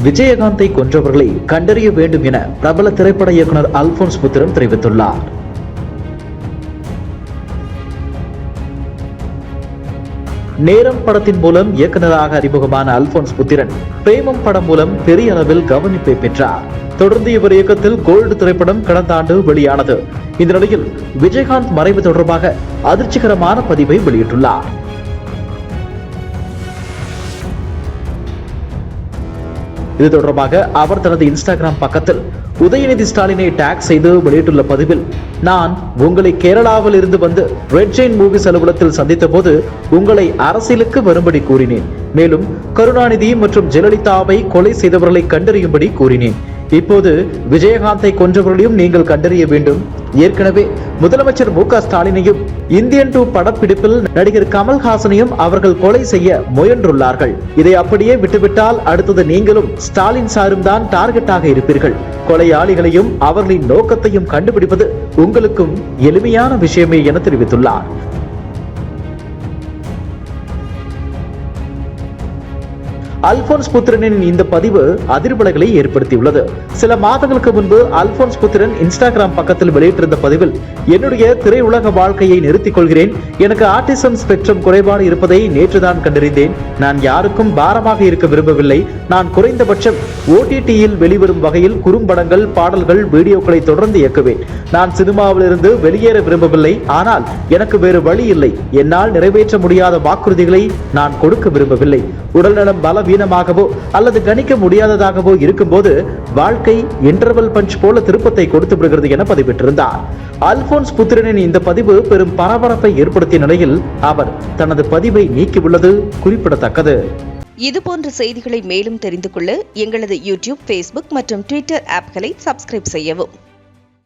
விஜயகாந்தை கொன்றவர்களை கண்டறிய வேண்டும் என பிரபல திரைப்பட இயக்குனர் அல்போன்ஸ் புத்திரன் தெரிவித்துள்ளார். நேரம் படத்தின் மூலம் இயக்குநராக அறிமுகமான அல்போன்ஸ் புத்திரன் பிரேமம் படம் மூலம் பெரிய அளவில் கவனிப்பை பெற்றார். தொடர்ந்து இவர் இயக்கத்தில் கோல்டு திரைப்படம் கடந்த ஆண்டு வெளியானது. இந்த நிலையில் விஜயகாந்த் மறைவு தொடர்பாக அதிர்ச்சிகரமான பதிவை வெளியிட்டுள்ளார். இது தொடர்பாக அவர் தனது இன்ஸ்டாகிராம் பக்கத்தில் உதயநிதி ஸ்டாலினை டாக் செய்து வெளியிட்டுள்ள பதிவில், நான் உங்களை கேரளாவில் இருந்து வந்து ரெட் ஜெயின் மூவிஸ் அலுவலகத்தில் சந்தித்த போது உங்களை அரசியலுக்கு வரும்படி கூறினேன். மேலும் கருணாநிதி மற்றும் ஜெயலலிதாவை கொலை செய்தவர்களை கண்டறியும்படி கூறினேன். இப்போது விஜயகாந்தை கொன்றவர்களையும் நீங்கள் கண்டறிய வேண்டும். ஏற்கனவே முதலமைச்சர் மு க ஸ்டாலினையும் இந்தியன் 2 படப்பிடிப்பில் நடிகர் கமல்ஹாசனையும் அவர்கள் கொலை செய்ய முயன்றுள்ளார்கள். இதை அப்படியே விட்டுவிட்டால் அடுத்தது நீங்களும் ஸ்டாலின் சாரும் தான் டார்கெட்டாக இருப்பீர்கள். கொலையாளிகளையும் அவர்களின் நோக்கத்தையும் கண்டுபிடிப்பது உங்களுக்கும் எளிமையான விஷயமே என தெரிவித்துள்ளார். அல்போன்ஸ் புத்திரனின் இந்த பதிவு அதிர்வலைகளை ஏற்படுத்தியுள்ளது. சில மாதங்களுக்கு முன்பு அல்போன்ஸ் புத்திரன் இன்ஸ்டாகிராம் பக்கத்தில் வெளியிட்டிருந்த பதிவில், என்னுடைய திரையுலக வாழ்க்கையை நிறுத்திக் கொள்கிறேன். எனக்கு ஆட்டிசம் ஸ்பெக்ட்ரம் குறைபாடு இருப்பதை நேற்றுதான் கண்டறிந்தேன். நான் யாருக்கும் பாரமாக இருக்க விரும்பவில்லை. நான் குறைந்தபட்சம் OTTயில் வெளிவரும் வகையில் குறும்படங்கள், பாடல்கள், வீடியோக்களை தொடர்ந்து இயக்குவேன். நான் சினிமாவில் இருந்து வெளியேற விரும்பவில்லை. ஆனால் எனக்கு வேறு வழி இல்லை. என்னால் நிறைவேற்ற முடியாத வாக்குறுதிகளை நான் கொடுக்க விரும்பவில்லை. உடல்நலம் பலவீனமாகவோ அல்லது கணிக்க முடியாததாகவோ இருக்கும்போது வாழ்க்கை இன்டர்வல் பஞ்ச் போல திருப்பத்தை கொடுத்து விடுகிறது என பதிவிட்டிருந்தார். அல்போன்ஸ் புத்திரனின் இந்த பதிவு பெரும் பரபரப்பை ஏற்படுத்திய நிலையில் அவர் தனது பதிவை நீக்கியுள்ளது குறிப்பிடத்தக்கது. இதுபோன்ற செய்திகளை மேலும் தெரிந்து கொள்ள எங்களது யூடியூப், Facebook மற்றும் Twitter ஆப்களை சப்ஸ்கிரைப் செய்யவும்.